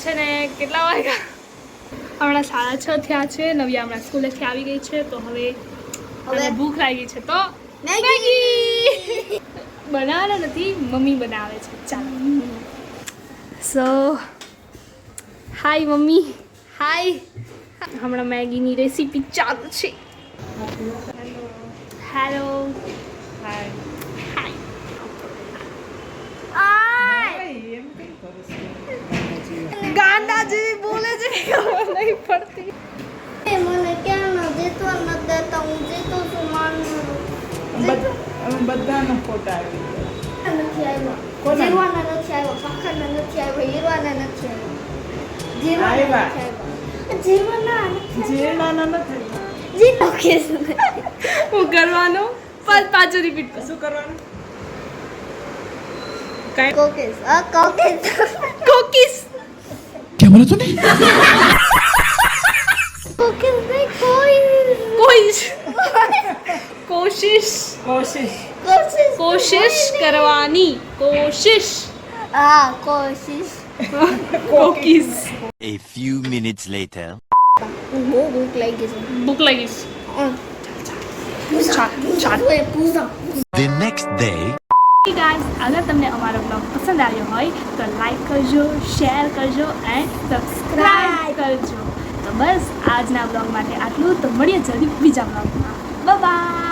છે ને કેટલા વાગ્યા હમણાં 6:30 થયા છે. નવ્યા હમણાં સ્કૂલેથી આવી ગઈ છે તો હવે ભૂખ લાગી છે તો મેગી બનાવવાના નથી, મમ્મી બનાવે છે. ચાલો સો હાય મમ્મી, હાય. હમણાં મેગીની રેસીપી ચાલુ છે. હેલો હાય ગાંડા જેવી બોલે છે, ખબર નહીં પડતી. મને ક્યાં ન જીતવા ન દેતા, હું જીતું છું માનું બધાનો ફોટા આવી નથી આવ્યા, જીરવાના નથી આવ્યા, પાખાના નથી આવ્યા, હીરવાના નથી આવ્યા, જીરવાના નથી જીનો કેસ હું કરવાનું પાછું રિપીટ કર. શું કરવાનું? કોકેસ આ કોકેસ કોકીસ क्या बोला तूने? કોકેસ નહીં કોઈ કોશિશ કોશિશ કરવાની કોશિશ હા કોશિશ કોકીસ. A few minutes later. બહુ ભૂખ લાગી છે. ભૂખ લાગી છે. The next day. ગાઈસ, અગર તમને અમારો બ્લોગ પસંદ આવ્યો હોય તો લાઈક કરજો, શેર કરજો એન્ડ સબસ્ક્રાઇબ કરજો. તો બસ આજના બ્લોગ માટે આટલું. તો મળીએ જલ્દી બીજા બ્લોગમાં. Bye bye.